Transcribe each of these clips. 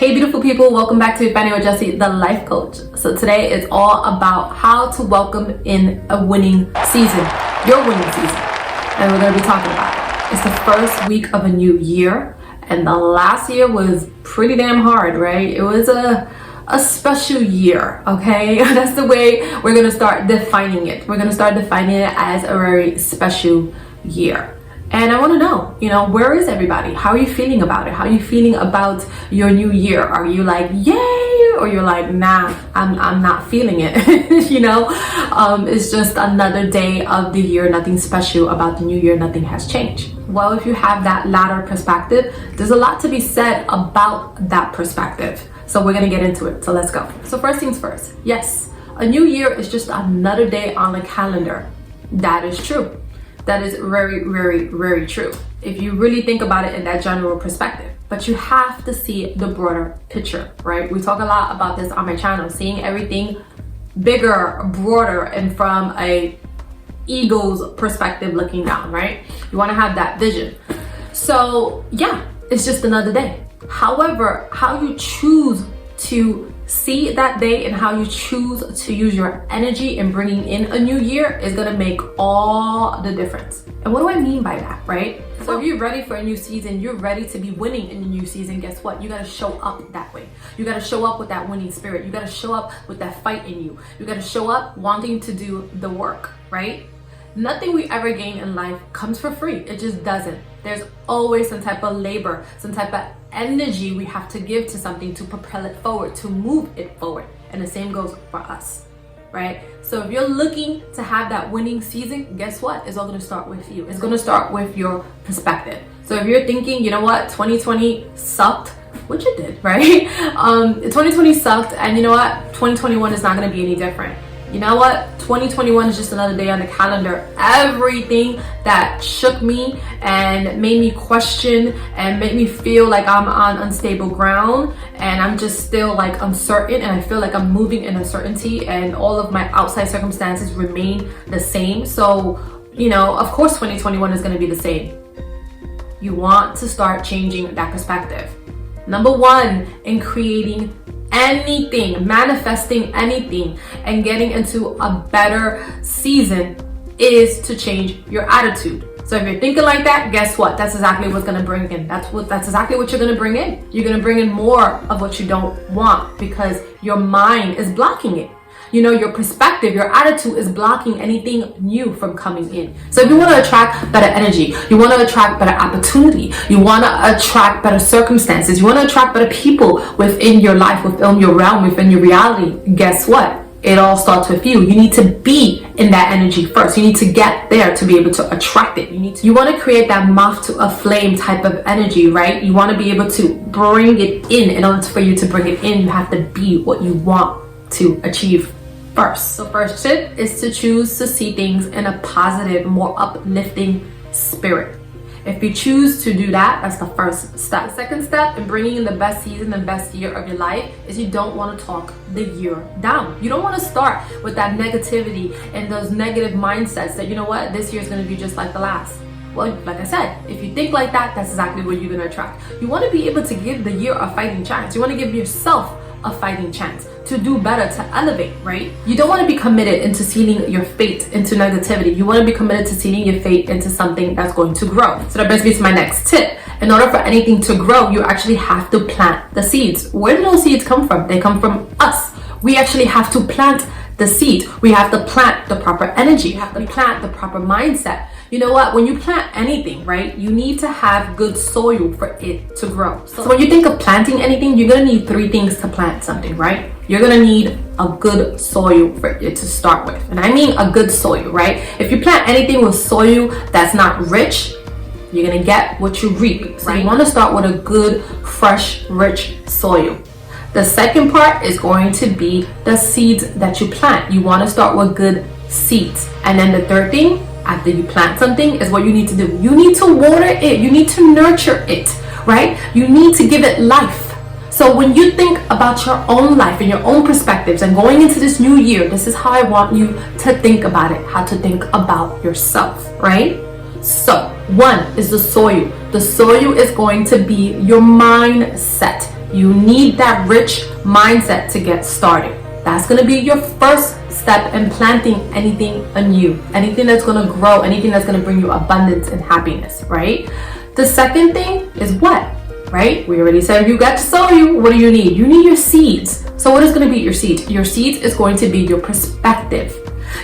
Hey beautiful people, welcome back to Fanny or Jessie, the life coach. So today is all about how to welcome in a winning season, your winning season. And we're going to be talking about it. It's the first week of a new year, and the last year was pretty damn hard, right? It was a special year, okay? That's the way we're going to start defining it. We're going to start defining it as a very special year. And I want to know, where is everybody? How are you feeling about it? How are you feeling about your new year? Are you like, yay? Or you're like, nah, I'm not feeling it. It's just another day of the year. Nothing special about the new year. Nothing has changed. Well, if you have that latter perspective, there's a lot to be said about that perspective. So we're going to get into it. So let's go. So first things first. Yes, a new year is just another day on the calendar. That is true. That is very, very, very true if you really think about it in that general perspective. But you have to see the broader picture, right? We talk a lot about this on my channel, seeing everything bigger, broader, and from a eagle's perspective looking down, right? You want to have that vision. So yeah, it's just another day. However, how you choose to see that day and how you choose to use your energy in bringing in a new year is going to make all the difference. And what do I mean by that, right? So if you're ready for a new season, you're ready to be winning in the new season, guess what? You got to show up that way. You got to show up with that winning spirit. You got to show up with that fight in you. You got to show up wanting to do the work, right? Nothing we ever gain in life comes for free. It just doesn't. There's always some type of labor, some type of energy we have to give to something to propel it forward, to move it forward. And the same goes for us, right? So if you're looking to have that winning season, guess what? It's all going to start with you. It's going to start with your perspective. So if you're thinking, 2020 sucked, which it did, right? 2020 sucked, and 2021 is not going to be any different. You know what? 2021 is just another day on the calendar. Everything that shook me and made me question and made me feel like I'm on unstable ground and I'm just still like uncertain and I feel like I'm moving in uncertainty and all of my outside circumstances remain the same. So, of course 2021 is going to be the same. You want to start changing that perspective. Number one, in creating anything, manifesting anything, and getting into a better season is to change your attitude. So if you're thinking like that, guess what? That's exactly what's gonna bring in. That's exactly what you're gonna bring in. You're gonna bring in more of what you don't want because your mind is blocking it. Your perspective, your attitude is blocking anything new from coming in. So if you want to attract better energy, you want to attract better opportunity, you want to attract better circumstances, you want to attract better people within your life, within your realm, within your reality, guess what? It all starts with you. You need to be in that energy first. You need to get there to be able to attract it. You want to create that moth to a flame type of energy, right? You want to be able to bring it in. In order for you to bring it in, you have to be what you want to achieve first. So first tip is to choose to see things in a positive, more uplifting spirit. If you choose to do that, that's the first step. The second step in bringing in the best season, the best year of your life is you don't want to talk the year down. You don't want to start with that negativity and those negative mindsets that, this year is going to be just like the last. Well, like I said, if you think like that, that's exactly what you're going to attract. You want to be able to give the year a fighting chance. You want to give yourself a fighting chance to do better, to elevate, right? You don't want to be committed into sealing your fate into negativity. You want to be committed to sealing your fate into something that's going to grow. So that brings me to my next tip. In order for anything to grow, you actually have to plant the seeds. Where do those seeds come from? They come from us. We actually have to plant the seed. We have to plant the proper energy. You have to plant the proper mindset. You know what? When you plant anything, right, you need to have good soil for it to grow. So when you think of planting anything, you're going to need three things to plant something, right? You're going to need a good soil for it to start with. And I mean a good soil, right? If you plant anything with soil that's not rich, you're going to get what you reap. So you want to start with a good, fresh, rich soil. The second part is going to be the seeds that you plant. You want to start with good seeds. And then the third thing, after you plant something, is what you need to do. You need to water it. You need to nurture it, right? You need to give it life. So when you think about your own life and your own perspectives and going into this new year, this is how I want you to think about it, how to think about yourself, right? So one is the soil. The soil is going to be your mindset. You need that rich mindset to get started. That's going to be your first step in planting anything anew, anything that's going to grow, anything that's going to bring you abundance and happiness, right? The second thing is what, right? We already said you got to sow you. What do you need? You need your seeds. So what is going to be your seeds? Your seeds is going to be your perspective.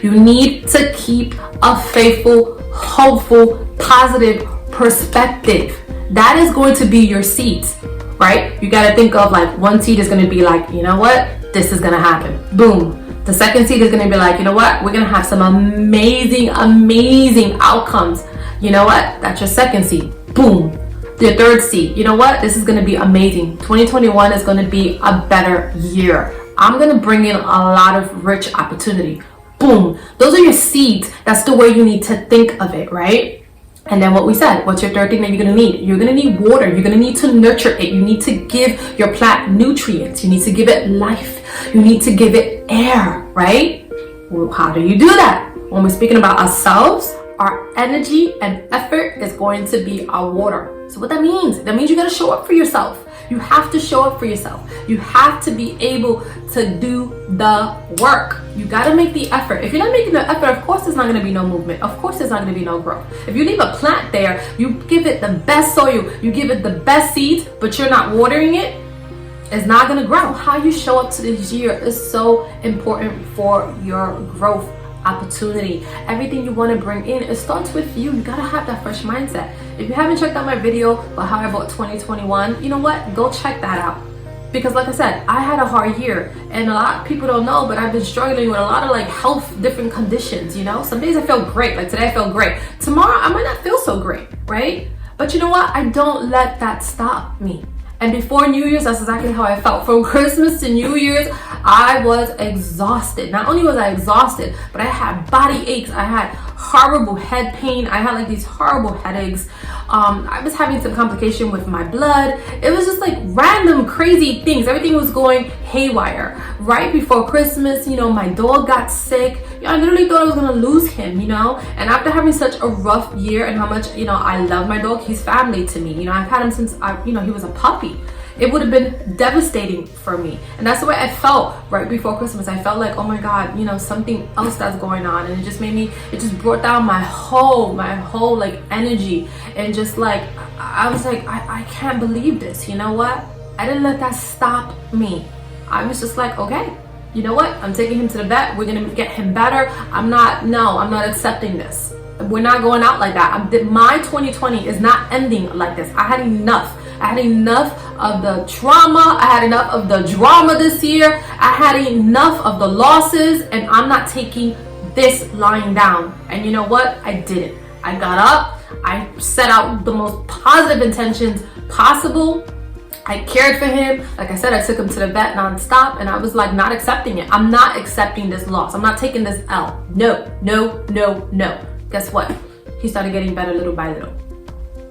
You need to keep a faithful, hopeful, positive perspective. That is going to be your seeds, right? You got to think of like one seed is going to be like, you know what? This is going to happen. Boom. The second seed is going to be like, you know what? We're going to have some amazing, amazing outcomes. You know what? That's your second seed. Boom. Your third seed. You know what? This is going to be amazing. 2021 is going to be a better year. I'm going to bring in a lot of rich opportunity. Boom. Those are your seeds. That's the way you need to think of it, right? And then what we said, what's your third thing that you're going to need? You're going to need water. You're going to need to nurture it. You need to give your plant nutrients. You need to give it life. You need to give it air, right? Well, how do you do that? When we're speaking about ourselves, our energy and effort is going to be our water. So what that means you got to show up for yourself. You have to show up for yourself. You have to be able to do the work. You got to make the effort. If you're not making the effort, of course there's not going to be no movement. Of course there's not going to be no growth. If you leave a plant there, you give it the best soil, you give it the best seeds, but you're not watering it, it's not going to grow. How you show up to this year is so important for your growth opportunity. Everything you want to bring in, it starts with you. You got to have that fresh mindset. If you haven't checked out my video about how I bought 2021, you know what? Go check that out. Because like I said, I had a hard year, and a lot of people don't know, but I've been struggling with a lot of like health, different conditions, you know? Some days I feel great, like today I feel great. Tomorrow I might not feel so great, right? But you know what? I don't let that stop me. And before New Year's, that's exactly how I felt. From Christmas to New Year's, I was exhausted. Not only was I exhausted, but I had body aches. I had horrible head pain. I had like these horrible headaches. I was having some complication with my blood. It was just like random crazy things. Everything was going haywire. Right before Christmas, you know, my dog got sick. I literally thought I was gonna lose him, you know? And after having such a rough year and how much, you know, I love my dog, he's family to me. You know, I've had him since he was a puppy. It would have been devastating for me. And that's the way I felt right before Christmas. I felt like, oh my God, you know, something else that's going on. And it just brought down my whole like energy. And just like, I was like, I can't believe this. You know what? I didn't let that stop me. I was just like, okay, you know what? I'm taking him to the vet. We're going to get him better. I'm not accepting this. We're not going out like that. My 2020 is not ending like this. I had enough. I had enough of the trauma. I had enough of the drama this year. I had enough of the losses, and I'm not taking this lying down. And you know what? I did it. I got up. I set out the most positive intentions possible. I cared for him. Like I said, I took him to the vet nonstop, and I was like not accepting it. I'm not accepting this loss. I'm not taking this L. No. Guess what? He started getting better little by little.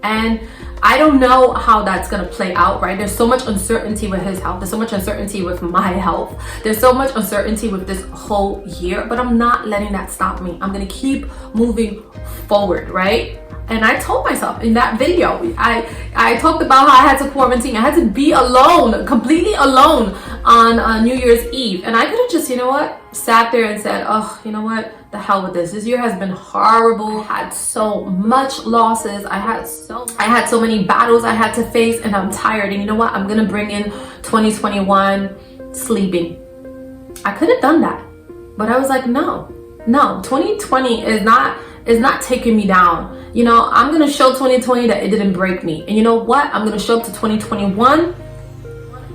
And I don't know how that's going to play out, right? There's so much uncertainty with his health. There's so much uncertainty with my health. There's so much uncertainty with this whole year, but I'm not letting that stop me. I'm going to keep moving forward, right? And I told myself in that video, I talked about how I had to quarantine. I had to be alone, completely alone on New Year's Eve. And I could have just, you know what, sat there and said, oh, you know what, the hell with this. This year has been horrible. I had so much losses. I had so many battles I had to face, and I'm tired. And you know what, I'm going to bring in 2021 sleeping. I could have done that. But I was like, no, 2020 is not taking me down. You know, I'm going to show 2020 that it didn't break me. And you know what? I'm going to show up to 2021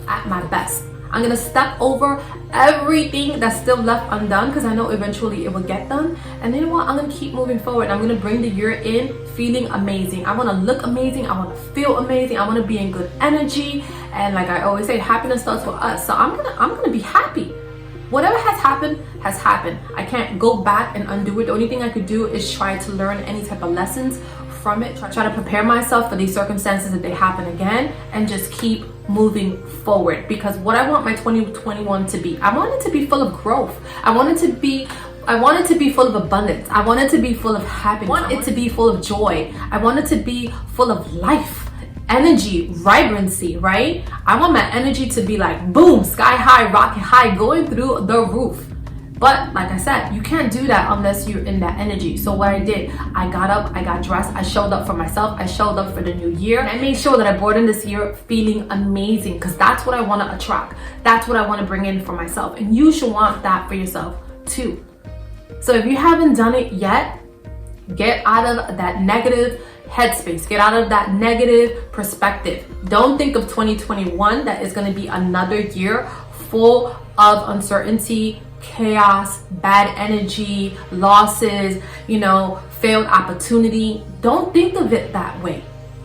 at my best. I'm going to step over everything that's still left undone, because I know eventually it will get done. And you know what? I'm going to keep moving forward. I'm going to bring the year in feeling amazing. I want to look amazing. I want to feel amazing. I want to be in good energy. And like I always say, happiness starts with us. So I'm going to be happy. Whatever has happened has happened. I can't go back and undo it. The only thing I could do is try to learn any type of lessons from it. Try to prepare myself for these circumstances if they happen again, and just keep moving forward. Because what I want my 2021 to be, I want it to be full of growth. I want it to be full of abundance. I want it to be full of happiness. I want it to be full of joy. I want it to be full of life. energy, vibrancy, right? I want my energy to be like boom, sky high, rocket high, going through the roof. But like I said, you can't do that unless you're in that energy. So what I did, I got up, I got dressed, I showed up for myself, I showed up for the new year. And I made sure that I brought in this year feeling amazing, because that's what I want to attract. That's what I want to bring in for myself. And you should want that for yourself too. So if you haven't done it yet, get out of that negative headspace. Get out of that negative perspective. Don't think of 2021 that is going to be another year full of uncertainty, chaos, bad energy, losses, failed opportunity. Don't think of it that way.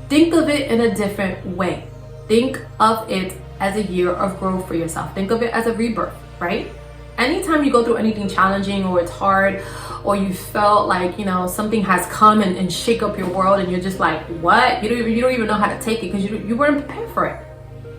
Think of it in a different way. Think of it as a year of growth for yourself. Think of it as a rebirth, right? Anytime you go through anything challenging, or it's hard, or you felt like something has come and shake up your world, and you're just like, what? You don't even know how to take it because you weren't prepared for it.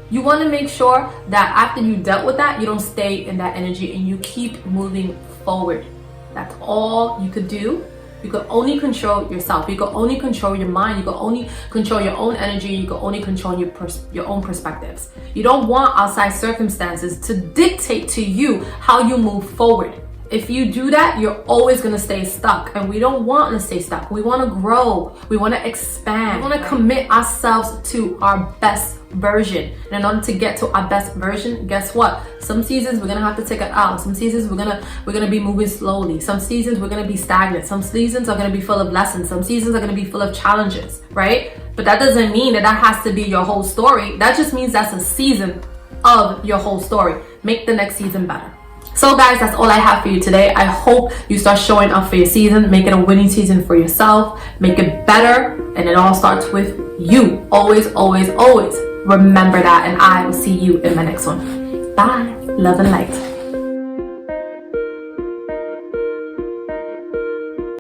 You want to make sure that after you dealt with that, you don't stay in that energy and you keep moving forward. That's all you could do. You can only control yourself. You can only control your mind. You can only control your own energy. You can only control your own perspectives. You don't want outside circumstances to dictate to you how you move forward. If you do that, you're always going to stay stuck. And we don't want to stay stuck. We want to grow. We want to expand. We want to commit ourselves to our best version. And in order to get to our best version, guess what? Some seasons we're going to have to take it out. Some seasons we're going to be moving slowly. Some seasons we're going to be stagnant. Some seasons are going to be full of lessons. Some seasons are going to be full of challenges, right? But that doesn't mean that has to be your whole story. That just means that's a season of your whole story. Make the next season better. So guys, that's all I have for you today. I hope you start showing up for your season. Make it a winning season for yourself. Make it better. And it all starts with you. Always, always, always remember that. And I will see you in my next one. Bye. Love and light.